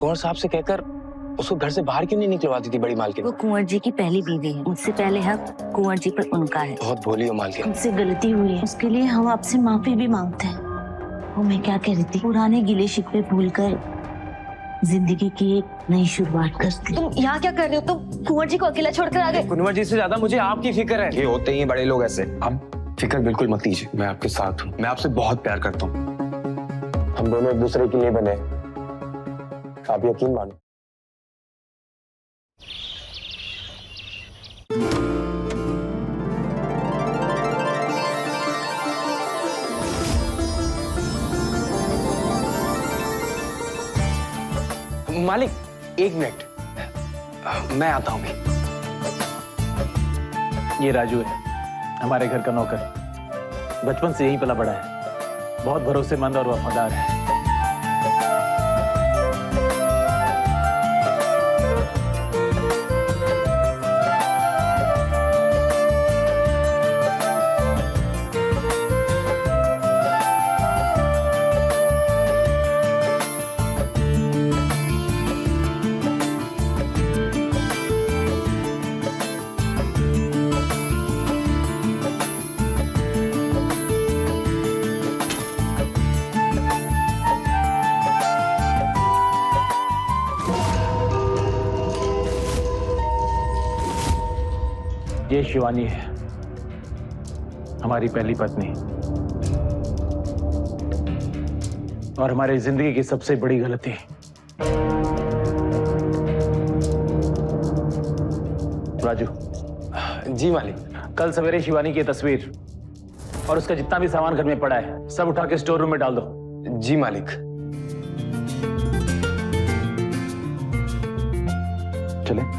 कुंवर साहब से कहकर उसको घर से बाहर क्यों नहीं निकलवाती थी बड़ी मालकिन? वो कुंवर जी की पहली बीवी है, मुझसे पहले हक कुंवर जी पर उनका है। बहुत भोली हो मालकिन। हमसे गलती हुई है, उसके लिए हम आपसे माफी भी मांगते हैं। वो मैं क्या कह रही थी, पुराने गिले शिकवे भूलकर जिंदगी की एक नई शुरुआत करते। तुम यहाँ क्या कर रहे हो? तुम कुंवर जी को अकेला छोड़कर आ गए। कुंवर जी से ज्यादा मुझे आपकी फिक्र है। ये होते ही बड़े लोग ऐसे। आप फिक्र बिल्कुल मत कीजिए, मैं आपके साथ हूँ। मैं आपसे बहुत प्यार करता हूँ। हम दोनों एक दूसरे के लिए बने, आप यकीन मानो। मालिक, एक मिनट, मैं आता हूँ। ये राजू है, हमारे घर का नौकर। बचपन से यहीं पला बड़ा है, बहुत भरोसेमंद और वफादार है। ये शिवानी है, हमारी पहली पत्नी और हमारी जिंदगी की सबसे बड़ी गलती। राजू। जी मालिक। कल सवेरे शिवानी की तस्वीर और उसका जितना भी सामान घर में पड़ा है सब उठा के स्टोर रूम में डाल दो। जी मालिक। चले।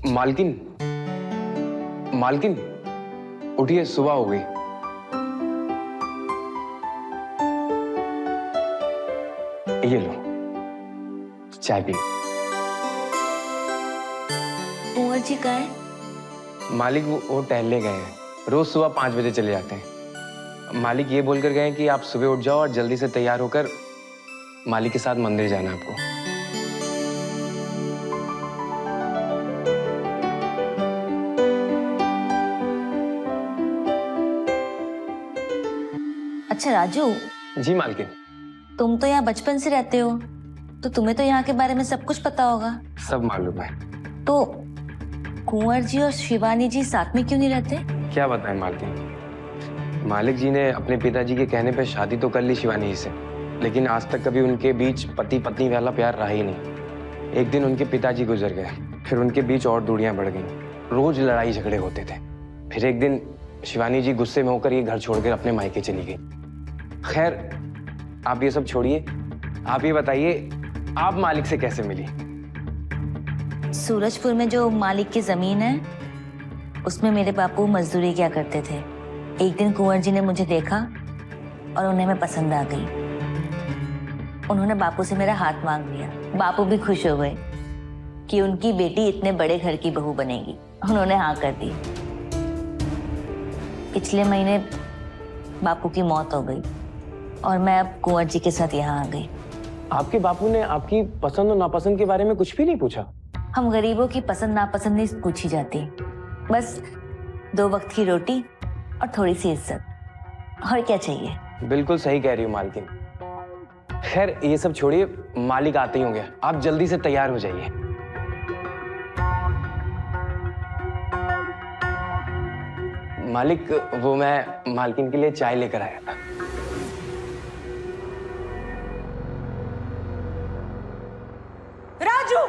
मालकिन, मालकिन, उठिए, सुबह हो गई। ये लो, चाय पी। कुंवर जी कहाँ है? मालिक वो टहलने गए हैं। रोज सुबह 5 बजे चले जाते हैं। मालिक ये बोलकर गए हैं कि आप सुबह उठ जाओ और जल्दी से तैयार होकर मालिक के साथ मंदिर जाना है आपको। अच्छा राजू, जी मालकिन। तुम तो यहाँ बचपन से रहते हो, तो तुम्हें तो यहाँ के बारे में सब कुछ पता होगा। सब मालूम है। तो कुंवर जी और शिवानी जी साथ में क्यों नहीं रहते? क्या बताएं मालकिन, मालिक जी ने अपने पिताजी के कहने पे शादी तो कर ली शिवानी जी से, लेकिन आज तक कभी उनके बीच पति पत्नी वाला प्यार रहा ही नहीं। एक दिन उनके पिताजी गुजर गए, फिर उनके बीच और दूरियां बढ़ गईं। रोज लड़ाई झगड़े होते थे। फिर एक दिन शिवानी जी गुस्से में होकर ये घर छोड़कर अपने मायके चली गई। खैर, आप ये सब छोड़िए, आप ये बताइए आप मालिक से कैसे मिली? सूरजपुर में जो मालिक की जमीन है उसमें मेरे बापू मजदूरी क्या करते थे। एक दिन कुंवर जी ने मुझे देखा और उन्हें मैं पसंद आ गई। उन्होंने बापू से मेरा हाथ मांग लिया। बापू भी खुश हो गए कि उनकी बेटी इतने बड़े घर की बहू बनेगी। उन्होंने हाँ कर दी। पिछले महीने बापू की मौत हो गई और मैं अब कुंवर जी के साथ यहाँ आ गई। आपके बापू ने आपकी पसंद और नापसंद के बारे में कुछ भी नहीं पूछा? हम गरीबों की पसंद नापसंद नहीं पूछी जाती, बस 2 वक्त की रोटी और थोड़ी सी इज्जत, और क्या चाहिए। बिल्कुल सही कह रही हो मालकिन। खैर ये सब छोड़िए, मालिक आते ही होंगे, आप जल्दी से तैयार हो जाइए। मालिक, वो मैं मालकिन के लिए चाय लेकर आया था। राजू,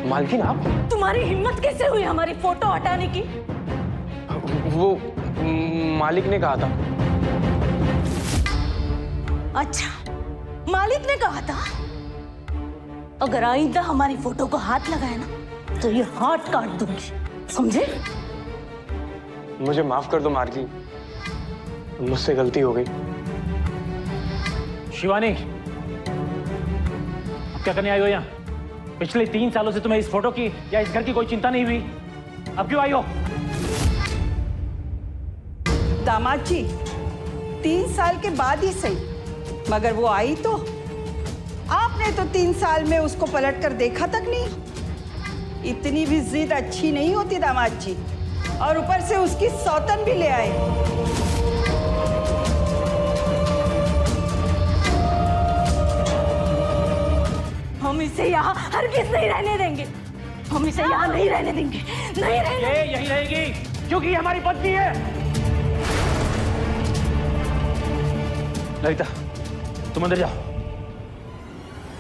मालकिन आप? तुम्हारी हिम्मत कैसे हुई हमारी फोटो हटाने की? वो मालिक ने कहा था। अच्छा, मालिक ने कहा था? अगर आइंदा हमारी फोटो को हाथ लगाए ना तो ये हाथ काट दूंगी, समझे? मुझे माफ कर दो मार्गी, मुझसे गलती हो गई। शिवानी, अब क्या करने आई हो यहाँ? पिछले 3 सालों से तुम्हें इस फोटो की या इस घर की कोई चिंता नहीं हुई, अब क्यों आई हो? दामाद जी, 3 साल के बाद ही सही, मगर वो आई तो आपने तो 3 साल में उसको पलट कर देखा तक नहीं। इतनी भी जिद अच्छी नहीं होती दामाद जी, और ऊपर से उसकी सौतन भी ले आए। हम इसे यहाँ हरगिज नहीं रहने देंगे। हम इसे यहाँ नहीं रहने देंगे, नहीं रहने। ये यही रहेगी क्योंकि ये हमारी पत्नी है। ललिता, तुम अंदर जाओ,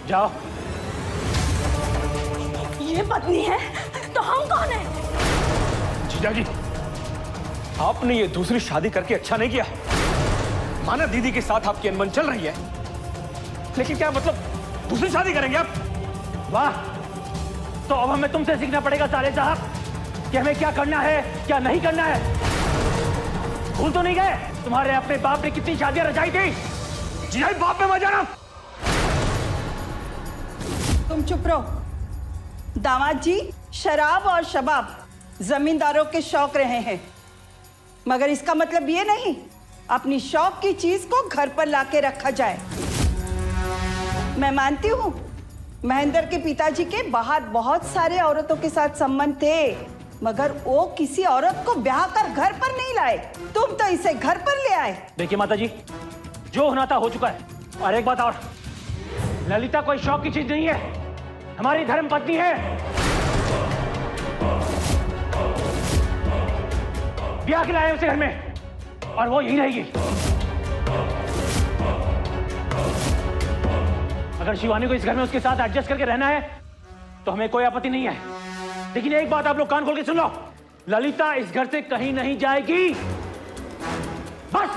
जाओ। ये पत्नी है तो हम कौन है? जीजा जी, आपने ये दूसरी शादी करके अच्छा नहीं किया। माना दीदी के साथ आपकी अनबन चल रही है, लेकिन क्या मतलब दूसरी शादी करेंगे आप? वाह, तो अब हमें तुमसे सीखना पड़ेगा साले साहब कि हमें क्या करना है क्या नहीं करना है। भूल तो नहीं गए तुम्हारे अपने बाप ने कितनी शादियां रचाई थी? जीजा जी, बाप में मत जाना। तुम चुप रहो। दामाद जी, शराब और शबाब जमींदारों के शौक रहे हैं, मगर इसका मतलब ये नहीं अपनी शौक की चीज को घर पर लाके रखा जाए। मैं मानती हूँ महेंद्र के पिताजी के बाहर बहुत सारे औरतों के साथ संबंध थे, मगर वो किसी औरत को ब्याह कर घर पर नहीं लाए। तुम तो इसे घर पर ले आए। देखिए माताजी, जो होना था हो चुका है। और एक बात और, ललिता कोई शौक की चीज नहीं है, हमारी धर्म पत्नी है। ब्याह के लाए उसे घर में और वो यही रहेगी। अगर शिवानी को इस घर में उसके साथ एडजस्ट करके रहना है तो हमें कोई आपत्ति नहीं है, लेकिन एक बात आप लोग कान खोल के सुन लो, ललिता इस घर से कहीं नहीं जाएगी। बस।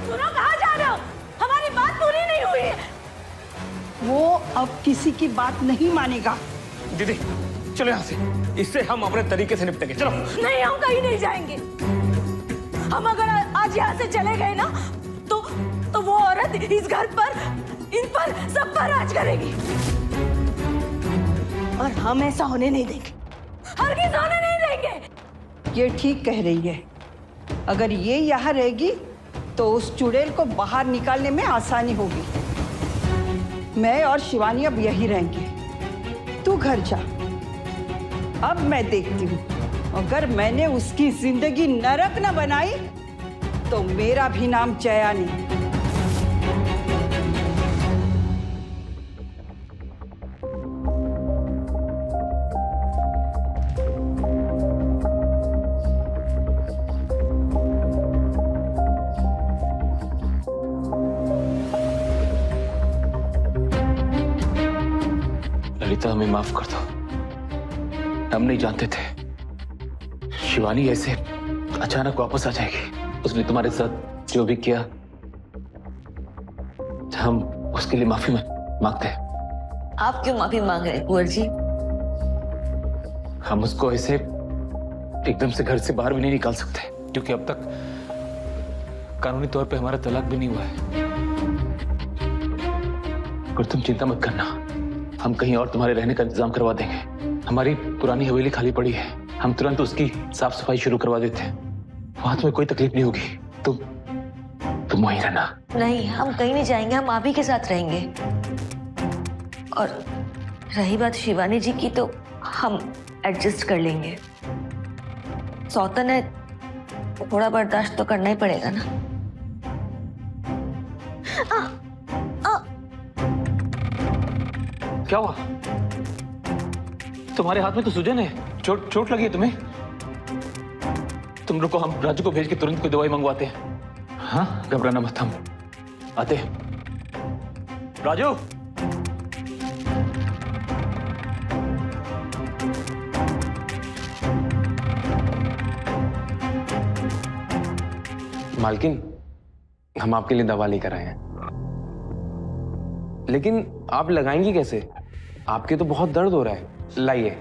सुनो, कहाँ जा रहे हो? हमारी बात पूरी नहीं हुई है। वो अब किसी की बात नहीं मानेगा। दीदी चलो यहाँ से, इससे हम अपने तरीके से निपटेंगे। चलो। नहीं, हम कहीं नहीं जाएंगे। हम अगर आज यहाँ से चले गए ना तो वो औरत इस घर पर, इन पर, सब पर राज करेगी, और हम ऐसा होने नहीं देंगे, हरगिज़ होने नहीं देंगे। ये ठीक कह रही है। अगर ये यहाँ रहेगी तो उस चुड़ैल को बाहर निकालने में आसानी होगी। मैं और शिवानी अब यही रहेंगे। तू घर जा। अब मैं देखती हूँ, अगर मैंने उसकी जिंदगी नरक न बनाई तो मेरा भी नाम जया नहीं। ललिता, हमें माफ कर दो। हम नहीं जानते थे शिवानी ऐसे अचानक वापस आ जाएगी। उसने तुम्हारे साथ जो भी किया, हम उसके लिए माफी मांगते हैं। आप क्यों माफी मांग रहे हैं कुंवर जी? हम उसको ऐसे एकदम से घर से बाहर भी नहीं निकाल सकते, क्योंकि अब तक कानूनी तौर पे हमारा तलाक भी नहीं हुआ है। और तुम चिंता मत करना, हम कहीं और तुम्हारे रहने का इंतजाम करवा देंगे। हमारी पुरानी हवेली खाली पड़ी है, हम तुरंत उसकी साफ सफाई शुरू करवा देते हैं। वहां तुम्हें कोई तकलीफ नहीं होगी। तुम वहीं रहना। नहीं, हम कहीं नहीं जाएंगे, हम आप ही के साथ रहेंगे। और रही बात शिवानी जी की, तो हम एडजस्ट कर लेंगे। सौतन है, थोड़ा बर्दाश्त तो करना ही पड़ेगा ना। क्या हुआ? तुम्हारे हाथ में तो सूजन है, चोट लगी है तुम्हें? तुम रुको, हम राजू को भेज के तुरंत कोई दवाई मंगवाते हैं। हाँ, घबराना मत, हम आते हैं। राजू, मालकिन, हम आपके लिए दवा लेकर आए हैं। लेकिन आप लगाएंगी कैसे? आपके तो बहुत दर्द हो रहा है। लाइए,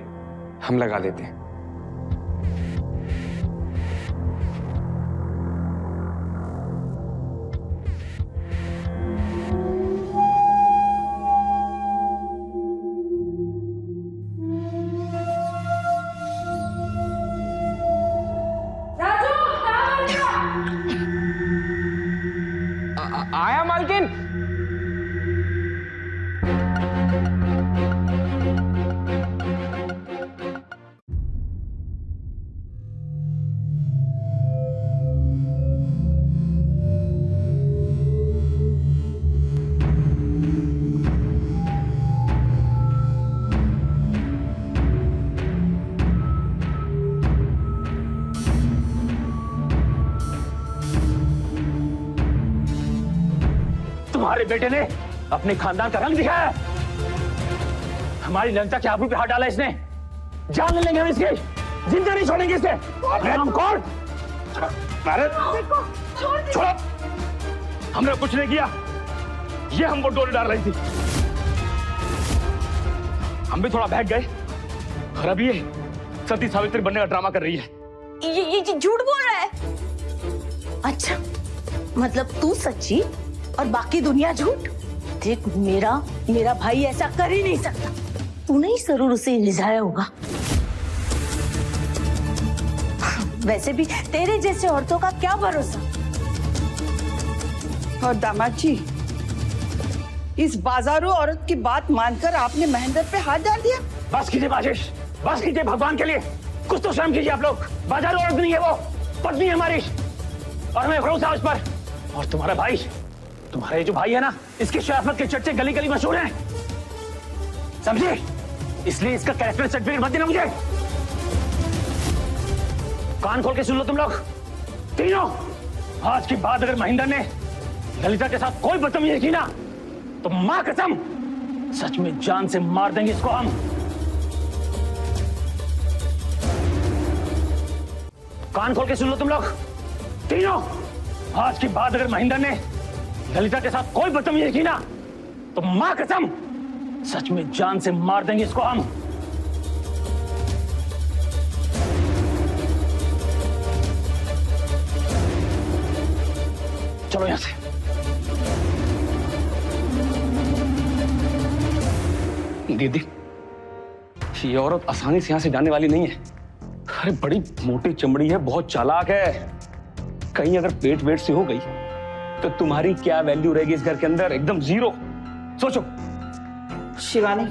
हम लगा देते हैं। आया मालकिन। तुम्हारे बेटे ने अपने खानदान का रंग दिखाया। हमारी ललिता के आबरू पे हाथ डाला इसने। जान ले लेंगे हम इसकी, जिंदा नहीं छोड़ेंगे इसे। हम कौन? छोड़ो, हमने कुछ नहीं किया, ये हमको डोले डाल रही थी। हम भी थोड़ा बहक गए, और अब ये सती सावित्री बनने का ड्रामा कर रही है। ये झूठ बोल रहा है। अच्छा, मतलब तू सच्ची और बाकी दुनिया झूठ? देख, मेरा भाई ऐसा कर ही नहीं सकता। तूने ही जरूर उसे रिझाया होगा। वैसे भी तेरे जैसे औरतों का क्या भरोसा। और दामाद जी, इस बाजारू औरत की बात मानकर आपने महेंद्र पे हाथ डाल दिया। बस कीजिए आशीष, बस कीजिए, भगवान के लिए कुछ तो शर्म कीजिए आप लोग। बाजारू औरत नहीं है वो, पत्नी है हमारी, और हमें भरोसा उस पर। और तुम्हारा भाई, तुम्हारा ये जो भाई है ना, इसकी शराफत के चर्चे गली गली मशहूर हैं, समझे? इसलिए इसका कैरेक्टर सर्टिफिकेट मत देना मुझे। कान खोल के सुन लो तुम लोग तीनों। आज के बाद अगर महेंद्र ने ललिता के साथ कोई बदतमीजी की ना, तो मां कसम सच में जान से मार देंगे इसको हम। कान खोल के सुन लो तुम लोग तीनों। आज के बाद अगर महेंद्र ने ललिता के साथ कोई बदतमीजी की ना, तो मां कसम सच में जान से मार देंगे इसको हम। चलो यहां से। दीदी, ये औरत आसानी से यहां से जाने वाली नहीं है। अरे बड़ी मोटी चमड़ी है, बहुत चालाक है। कहीं अगर पेट वेट से हो गई तो तुम्हारी क्या वैल्यू रहेगी इस घर के अंदर? एकदम जीरो। सोचो। शिवानी,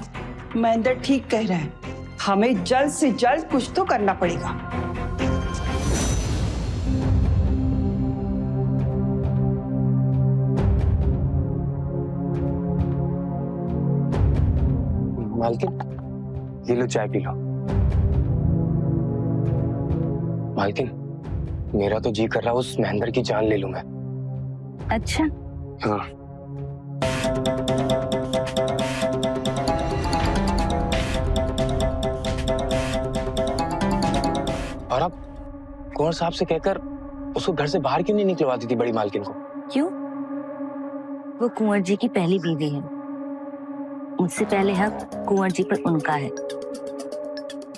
महेंद्र ठीक कह रहे हैं, हमें जल्द से जल्द कुछ तो करना पड़ेगा। मालकिन, ये लो चाय पी लो। मालकिन, मेरा तो जी कर रहा उस महेंद्र की जान ले लूं मैं। अच्छा, हाँ। और अब कुंवर साहब से कहकर उसको घर से बाहर क्यों नहीं निकलवाती थी बड़ी मालकिन को? क्यों? वो कुंवर जी की पहली बीवी है। मुझसे पहले हक कुंवर जी पर उनका है,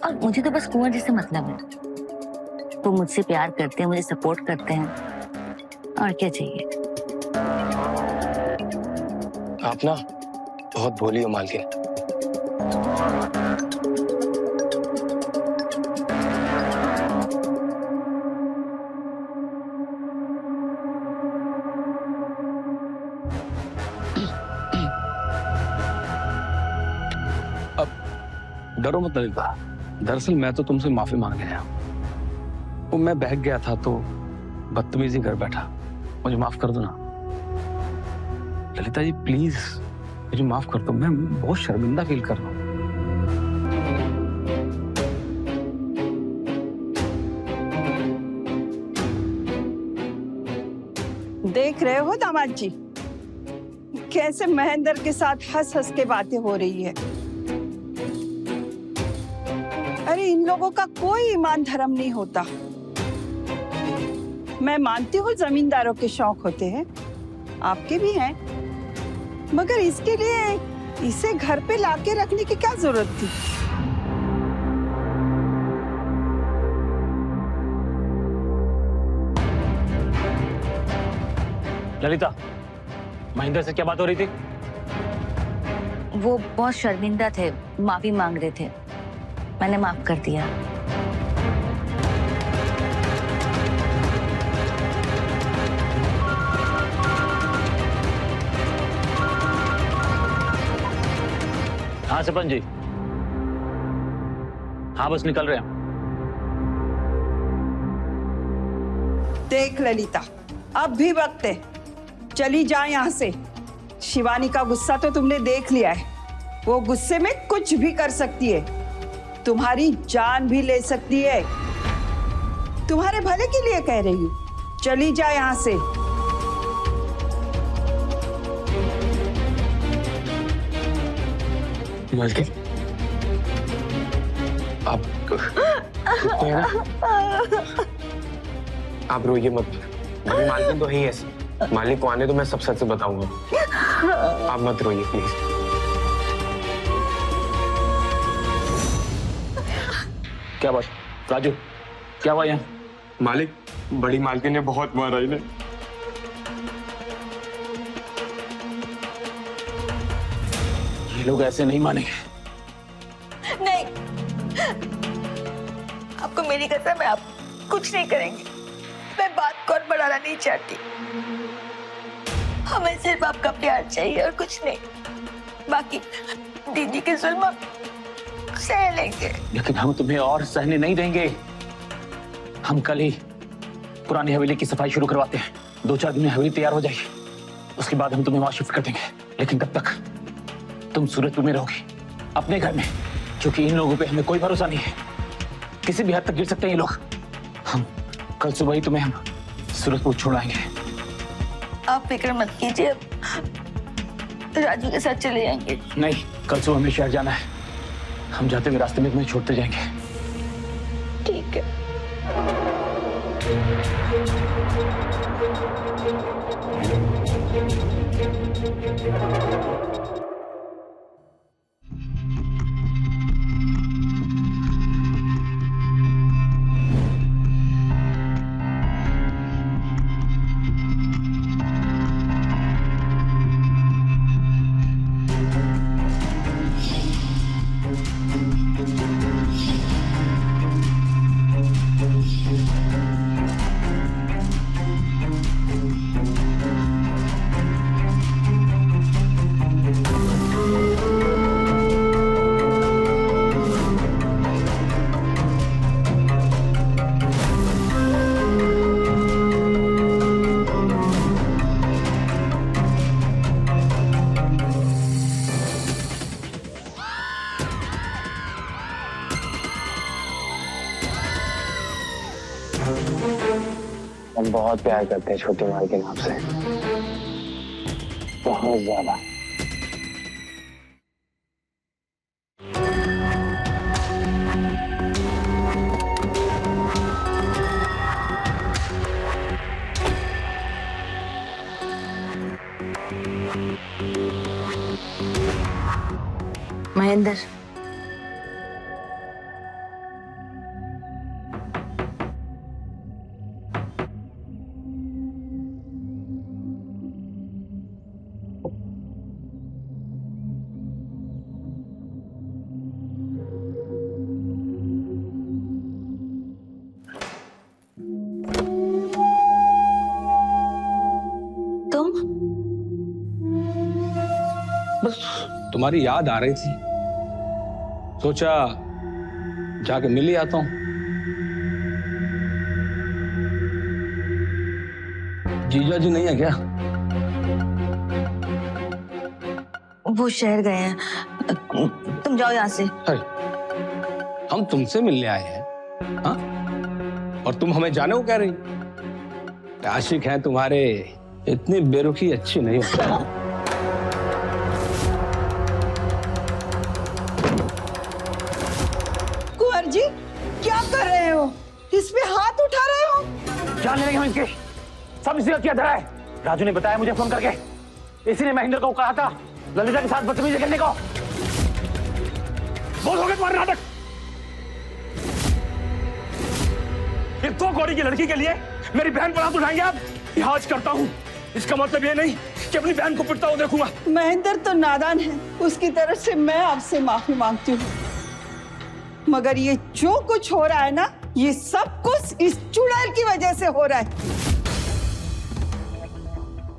और मुझे तो बस कुंवर जी से मतलब है। वो मुझसे प्यार करते हैं, मुझे सपोर्ट करते हैं, और क्या चाहिए। आप ना बहुत भोली हो मालकिन। डरो मत ललिता, दरअसल मैं तो तुमसे माफी मांगने आया हूं। वो मैं बहक गया था तो बदतमीजी कर बैठा, मुझे माफ कर दो ना। ललिता जी प्लीज मुझे माफ कर दो, मैं बहुत शर्मिंदा फील कर रहा हूँ। देख रहे हो दामाद जी कैसे महेंद्र के साथ हंस हंस के बातें हो रही है। अरे इन लोगों का कोई ईमान धर्म नहीं होता। मैं मानती हूँ जमींदारों के शौक होते हैं, आपके भी हैं, मगर इसके लिए इसे घर पे लाके रखने की क्या जरूरत थी? ललिता, महेंद्र से क्या बात हो रही थी? वो बहुत शर्मिंदा थे, माफी मांग रहे थे, मैंने माफ कर दिया। हाँ सरपंच जी, हाँ बस निकल रहे हैं। देख ललिता, अब भी वक्त है, चली जा यहाँ से। शिवानी का गुस्सा तो तुमने देख लिया है, वो गुस्से में कुछ भी कर सकती है, तुम्हारी जान भी ले सकती है। तुम्हारे भले के लिए कह रही हूँ, चली जा यहाँ से। मालकिन आप सुनते हैं ना? आप रोइए मत, बड़ी मालकिन तो है ही ऐसी। मालिक को आने तो मैं सब सच से बताऊंगा, आप मत रोइए प्लीज। क्या बात राजू, क्या हुआ यहाँ? मालिक, बड़ी मालकिन ने बहुत मारा इन्हें। ये लोग ऐसे नहीं मानेंगे। नहीं, आपको मेरी कसम है, आप कुछ नहीं करेंगे। मैं बात को और बढ़ाना नहीं चाहती, हमें सिर्फ आपका प्यार चाहिए और कुछ नहीं। बाकी दीदी के जुल्म हम सह लेंगे। लेकिन हम तुम्हें और सहने नहीं देंगे। हम कल ही पुरानी हवेली की सफाई शुरू करवाते हैं। 2-4 दिन में हवेली तैयार हो जाएगी, उसके बाद हम तुम्हें वहां शिफ्ट कर देंगे। लेकिन तब तक तुम सूरजपुर में रहोगी, अपने घर में, क्योंकि इन लोगों पे हमें कोई भरोसा नहीं है। किसी भी हद तक गिर सकते हैं ये लोग। हम कल सुबह ही तुम्हें हम सूरजपुर छोड़ाएंगे। आप फिक्र मत कीजिए, राजू के साथ चले जाएंगे। नहीं, कल सुबह हमें शहर जाना है। हम जाते हुए रास्ते में तुम्हें छोड़ते जाएंगे। ठीक है। हम बहुत प्यार करते हैं छोटी मालकिन आपसे, बहुत ज्यादा। महेंद्र, तुम? बस तुम्हारी याद आ रही थी, सोचा जाके मिल ही आता हूं। जीजा जी नहीं है क्या? वो शहर गए हैं, तुम जाओ यहाँ से। अरे हम तुमसे मिलने आए हैं, हाँ? और तुम हमें जाने को कह रही? आशिक हैं तुम्हारे, इतनी बेरुखी अच्छी नहीं होती। कुंवर जी, क्या कर रहे हो? इस पे हाथ उठा रहे हो? जान लेंगे हम इसके, सब इसी किया धरा है। राजू ने बताया मुझे फोन करके, इसी ने महेंद्र को कहा था ललिता के साथ बदतमीजी करने को। बहुत हो गया तुम्हारे नाटक। ये 2 कौड़ी की लड़की के लिए मेरी बहन पर हाथ उठाएंगे आप? लिहाज करता हूं, इसका मतलब ये नहीं कि अपनी बहन को पिटता हुआ देखूंगा। महेंद्र तो नादान है, उसकी तरफ से मैं आपसे माफी मांगती हूँ, मगर ये जो कुछ हो रहा है ना, ये सब कुछ इस चुड़ैल की वजह से हो रहा है।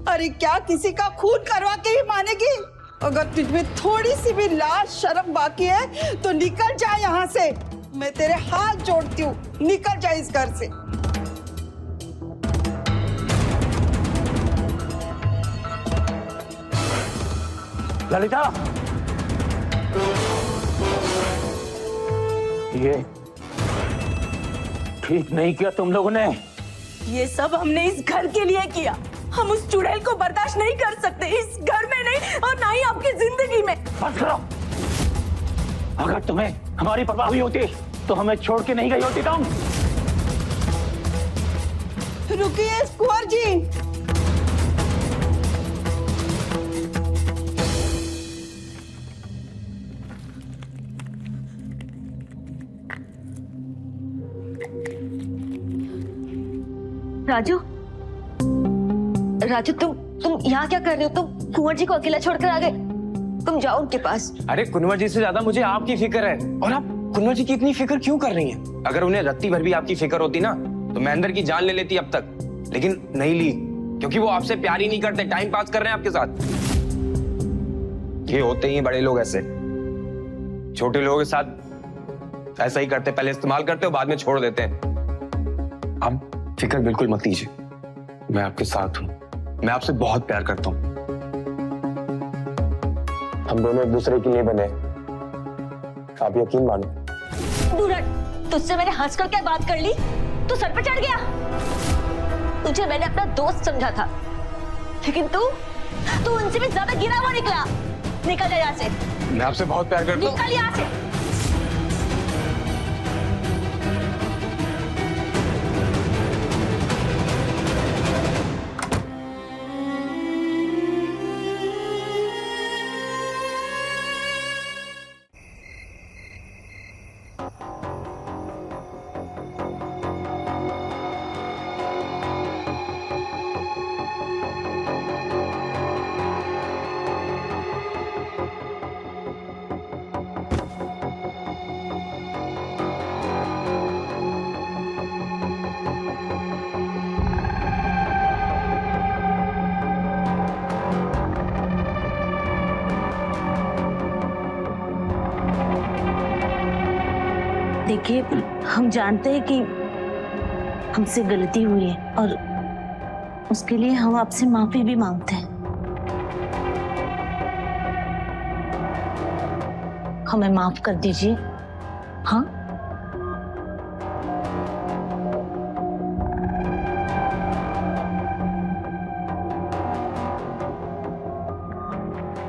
अरे क्या किसी का खून करवा के ही मानेगी? अगर तुझमें थोड़ी सी भी लाज शर्म बाकी है तो निकल जा यहाँ से। मैं तेरे हाथ जोड़ती हूँ, निकल जा इस घर से। ललिता, ये ठीक नहीं किया तुम लोगों ने। ये सब हमने इस घर के लिए किया। हम उस चुड़ैल को बर्दाश्त नहीं कर सकते, इस घर में नहीं और ना ही आपकी जिंदगी में। बस करो। अगर तुम्हें हमारी परवाह हुई होती तो हमें छोड़ के नहीं गई होती तुम। रुकिए कुंवर जी। राजू, राजू तुम यहाँ क्या कर रहे हो? तुम कुंवर जी को अकेला छोड़कर आ गए। तुम जाओ उनके पास। अरे कुंवर जी से ज्यादा मुझे आपकी फिक्र है, और आप कुंवर जी की इतनी फिक्र क्यों कर रही हैं? अगर उन्हें रत्ती भर भी आपकी फिक्र होती ना तो महेंद्र की जान ले लेती अब तक, लेकिन नहीं ली, क्योंकि वो आपसे प्यार ही नहीं करते, टाइम पास कर रहे हैं आपके साथ। ये होते ही बड़े लोग ऐसे, छोटे लोगों के साथ ऐसा ही करते, पहले इस्तेमाल करते हो बाद में छोड़ देते हैं। आप फिक्र बिल्कुल मत कीजिए, मैं आपके साथ हूं, मैं आपसे बहुत प्यार करता हूं। हम दोनों एक दूसरे के लिए बने, आप यकीन मानो। तुझसे मैंने हंसकर क्या बात कर ली? तू सर पे चढ़ गया। तुझे मैंने अपना दोस्त समझा था, लेकिन तू उनसे भी ज्यादा गिरा हुआ निकला। निकल जा यहाँ से। मैं आपसे बहुत प्यार करता हूँ। निकल यहाँ से। देखिए, हम जानते हैं कि हमसे गलती हुई है और उसके लिए हम आपसे माफी भी मांगते हैं। हमें माफ कर दीजिए। हाँ,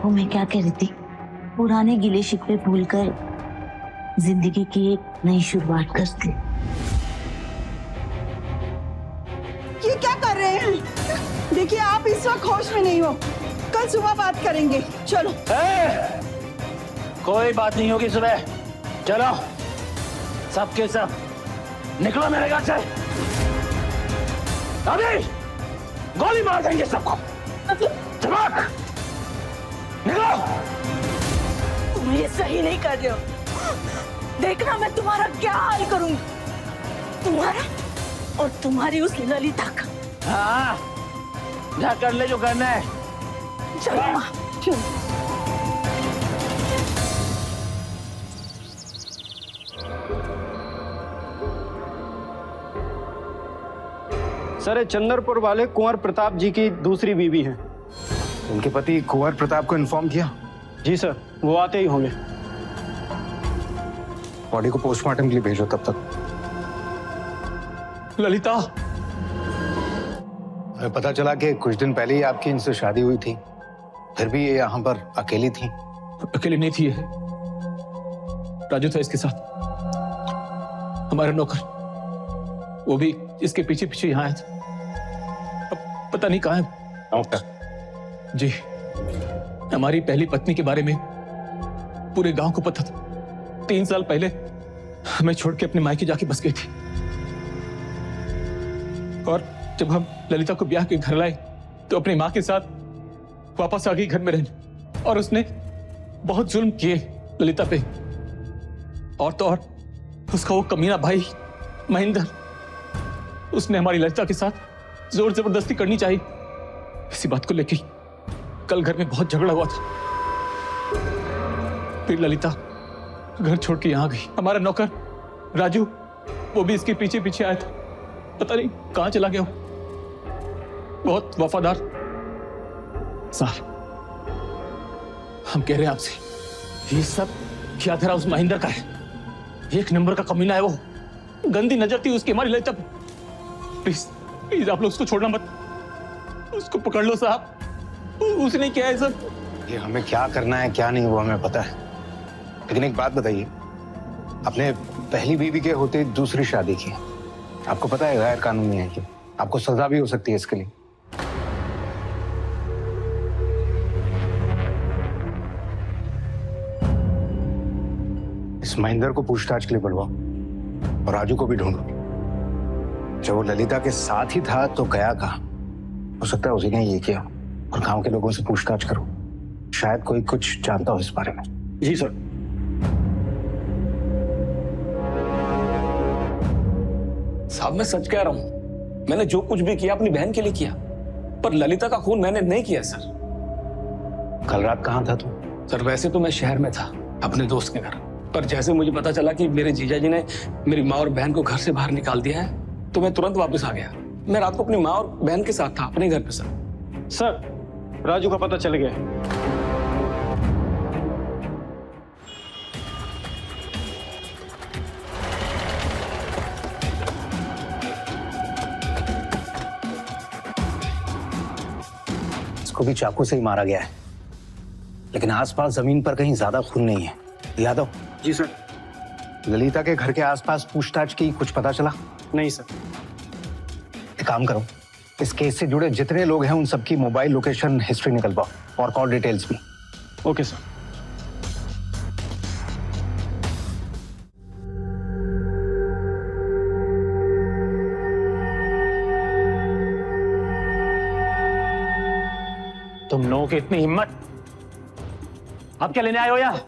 वो मैं क्या कह रही थी, पुराने गिले शिकवे भूलकर जिंदगी की एक नई शुरुआत करते। ये क्या कर रहे हैं? देखिए, आप इस वक्त होश में नहीं हो। कल सुबह बात करेंगे, चलो। कोई बात नहीं होगी सुबह। चलो सबके सब निकलो मेरे घर से। अभी गोली मार देंगे सबको। चमक निकलो। तुम ये सही नहीं कर रहे हो। देखना मैं तुम्हारा क्या हाल करूंगी, तुम्हारा और तुम्हारी उस ललिता का। हाँ जा कर ले जो करना है। चलो माँ, चलो। सर, ये चंदरपुर वाले कुंवर प्रताप जी की दूसरी बीवी हैं। उनके पति कुंवर प्रताप को इन्फॉर्म किया? जी सर, वो आते ही होंगे। बॉडी को पोस्टमार्टम के लिए भेजो तब तक। ललिता, हमें पता चला कि कुछ दिन पहले ही आपकी इनसे शादी हुई थी, फिर भी ये यहाँ पर अकेली थी। अकेली नहीं थी ये। राजू था इसके साथ, हमारा नौकर। वो भी इसके पीछे पीछे यहाँ आया था। अब पता नहीं कहाँ है। नौकर? जी, हमारी पहली पत्नी के बारे में पूरे गांव को पता था। 3 साल पहले हमें छोड़ के अपने मायके जाके बस गई थी, और जब हम ललिता को ब्याह के घर लाए तो अपनी माँ के साथ वापस आ गई घर में रहने। और उसने बहुत जुल्म किए ललिता पे, और तो और उसका वो कमीना भाई महेंद्र, उसने हमारी ललिता के साथ जोर जबरदस्ती करनी चाहिए। इसी बात को लेके कल घर में बहुत झगड़ा हुआ था। फिर ललिता घर छोड़ के यहां गई। हमारा नौकर राजू, वो भी इसके पीछे पीछे आया था। पता नहीं कहां चला गया वो। बहुत वफादार। साहब, हम कह रहे हैं आपसे, ये सब क्या धरा उस महेंद्र का है। 1 नंबर का कमीना है वो। गंदी नजर थी उसकी हमारी ललिता पे। प्लीज प्लीज आप लोग उसको छोड़ना मत, उसको पकड़ लो साहब। उसने क्या है सब। ये हमें क्या करना है क्या नहीं वो हमें पता है, लेकिन एक बात बताइए, आपने पहली बीवी के होते दूसरी शादी की, आपको पता है गैर कानूनी है कि आपको सजा भी हो सकती है इसके लिए। इस महेंद्र को पूछताछ के लिए बुलवाओ और राजू को भी ढूंढो। जब वो ललिता के साथ ही था तो गया कहाँ? हो सकता है उसी ने ये किया। और गांव के लोगों से पूछताछ करो, शायद कोई कुछ जानता हो इस बारे में। जी सर। साहब मैं सच कह रहा हूं, मैंने जो कुछ भी किया अपनी बहन के लिए किया, पर ललिता का खून मैंने नहीं किया सर। कल रात कहाँ था तू? सर वैसे तो मैं शहर में था अपने दोस्त के घर, पर जैसे मुझे पता चला कि मेरे जीजा जी ने मेरी माँ और बहन को घर से बाहर निकाल दिया है, तो मैं तुरंत वापस आ गया। मैं रात को अपनी माँ और बहन के साथ था अपने घर पे सर। सर, राजू का पता चल गया है। इसको भी चाकू से ही मारा गया है, लेकिन आसपास जमीन पर कहीं ज्यादा खून नहीं है। यादव। जी सर। ललिता के घर के आसपास पूछताछ की कुछ पता चला? नहीं सर। एक काम करो, इस केस से जुड़े जितने लोग हैं उन सबकी मोबाइल लोकेशन हिस्ट्री निकलवाओ और कॉल डिटेल्स भी। Okay sir. तुम लोगों की इतनी हिम्मत, आप क्या लेने आए हो यहाँ?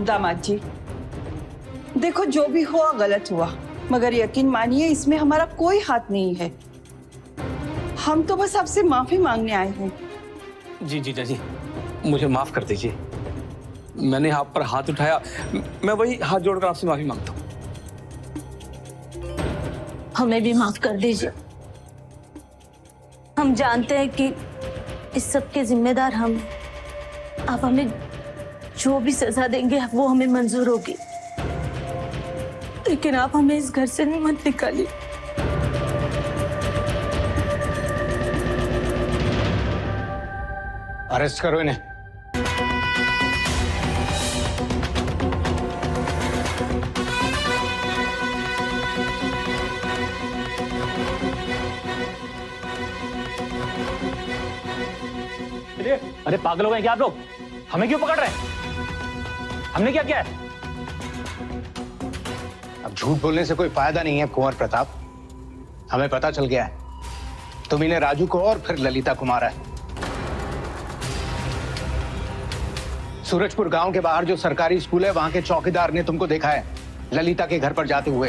दामाद जी, देखो जो भी हुआ गलत हुआ, मगर यकीन मानिए इसमें हमारा कोई हाथ नहीं है। हम तो बस आपसे माफी मांगने आए हैं। जी जीजा जी, मुझे माफ कर दीजिए। मैंने आप पर हाथ उठाया, मैं वही हाथ जोड़कर आपसे माफी मांगता हूँ। हमें भी माफ कर दीजिए। हम जानते हैं कि इस सब के जिम्मेदार हम। आप हमें जो भी सजा देंगे वो हमें मंजूर होगी, लेकिन आप हमें इस घर से मत निकालिए। अरेस्ट करो इन्हें। अरे पागल हो गए क्या आप लोग? हमें क्यों पकड़ रहे हैं? हमने क्या किया है? अब झूठ बोलने से कोई फायदा नहीं है कुंवर प्रताप। हमें पता चल गया है तुम इन्हें राजू को और फिर ललिता को मारा है। सूरजपुर गांव के बाहर जो सरकारी स्कूल है वहां के चौकीदार ने तुमको देखा है ललिता के घर पर जाते हुए,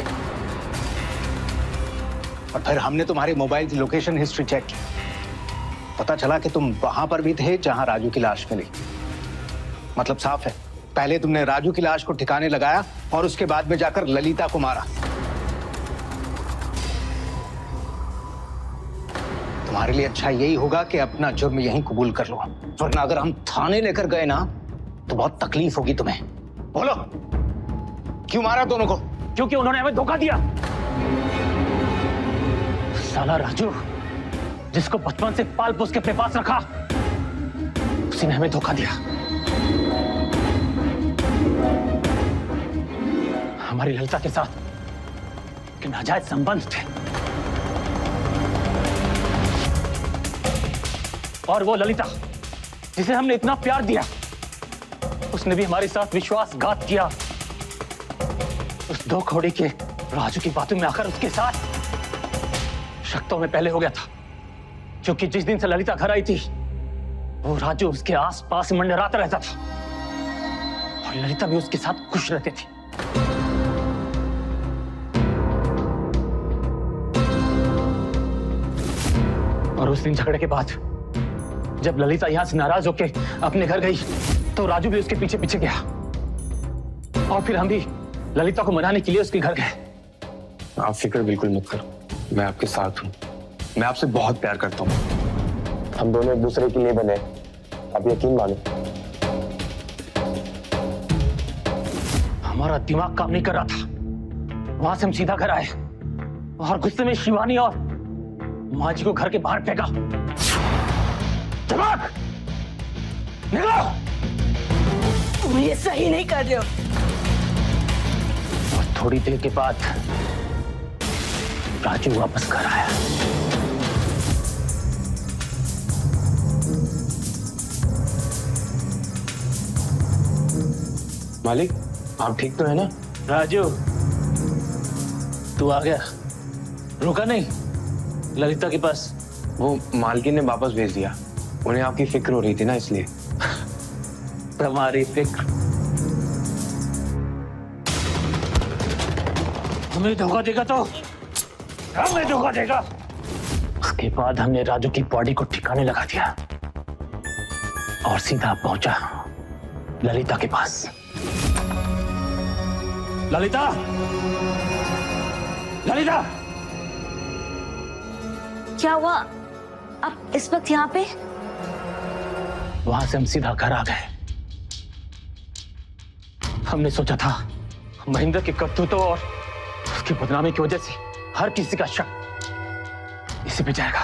और फिर हमने तुम्हारी मोबाइल की लोकेशन हिस्ट्री चेक की। पता चला कि तुम वहां पर भी थे जहां राजू की लाश मिली। मतलब साफ है, पहले तुमने राजू की लाश को ठिकाने लगाया और उसके बाद में जाकर ललिता को मारा। तुम्हारे लिए अच्छा यही होगा कि अपना जुर्म यहीं कबूल कर लो, वरना अगर हम थाने लेकर गए ना तो बहुत तकलीफ होगी तुम्हें। बोलो क्यों मारा दोनों को? क्योंकि उन्होंने हमें धोखा दिया। साला राजू जिसको बचपन से पाल पोस के अपने पास रखा, उसी ने हमें धोखा दिया। हमारी ललिता के साथ के नाजायज संबंध थे, और वो ललिता जिसे हमने इतना प्यार दिया, उसने भी हमारे साथ विश्वासघात किया। उस दो खोड़ी के राजू की बातों में आकर उसके साथ शक तो में पहले हो गया था, क्योंकि जिस दिन से ललिता घर आई थी वो राजू उसके आस-पास मंडराता रहता था, और ललिता भी उसके साथ खुश रहती थी। और उस दिन झगड़े के बाद जब ललिता यहां से नाराज होकर अपने घर गई तो राजू भी उसके पीछे पीछे गया, और फिर हम भी ललिता को मनाने के लिए उसके घर गए। आप फिक्र बिल्कुल मत करो, मैं आपके साथ हूँ। मैं आपसे बहुत प्यार करता हूँ। हम दोनों एक दूसरे के लिए बने, आप यकीन मानो। हमारा दिमाग काम नहीं कर रहा था, वहां से हम सीधा घर आए और गुस्से में शिवानी और माँ जी को घर के बाहर फेंका। दिमाग निकलो! तुम ये सही नहीं कर रहे हो। और थोड़ी देर के बाद राजू वापस घर आया। मालिक आप ठीक तो है ना? राजू तू आ गया, रुका नहीं ललिता के पास? वो मालकिन ने वापस भेज दिया, उन्हें आपकी फिक्र हो रही थी ना, इसलिए। तुम्हारी फिक्र? हमें धोखा देगा तो हमें धोखा देगा। उसके बाद हमने राजू की बॉडी को ठिकाने लगा दिया और सीधा पहुंचा ललिता के पास। ललिता! ललिता! क्या हुआ? आप इस वक्त यहाँ पे? वहां से हम सीधा घर आ गए। हमने सोचा था महेंद्र के करतूतों और उसकी बदनामी की वजह से हर किसी का शक इसी पे जाएगा।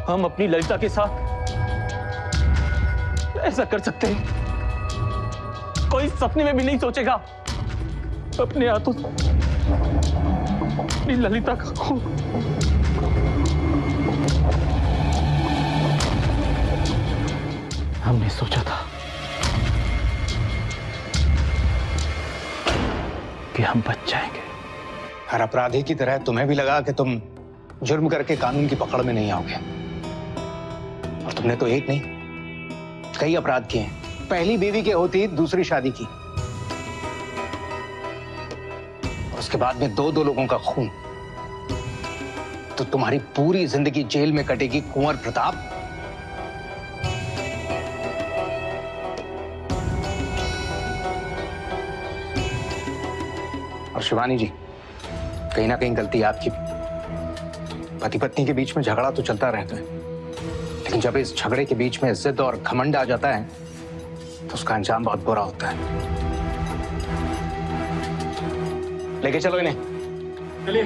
हम अपनी ललिता के साथ ऐसा कर सकते हैं, कोई सपने में भी नहीं सोचेगा अपने हाथों से अपनी ललिता का खून। हमने सोचा था कि हम बच जाएंगे। हर अपराधी की तरह तुम्हें भी लगा कि तुम जुर्म करके कानून की पकड़ में नहीं आओगे, और तुमने तो एक नहीं कई अपराध किए हैं। पहली बीवी के होती दूसरी शादी की, और उसके बाद में दो लोगों का खून। तो तुम्हारी पूरी जिंदगी जेल में कटेगी कुंवर प्रताप। और शिवानी जी, कहीं ना कहीं गलती आपकी। पति पत्नी के बीच में झगड़ा तो चलता रहता है, लेकिन जब इस झगड़े के बीच में जिद और घमंड आ जाता है तो उसका अंजाम बहुत बुरा होता है। लेके चलो इन्हें। चलिए।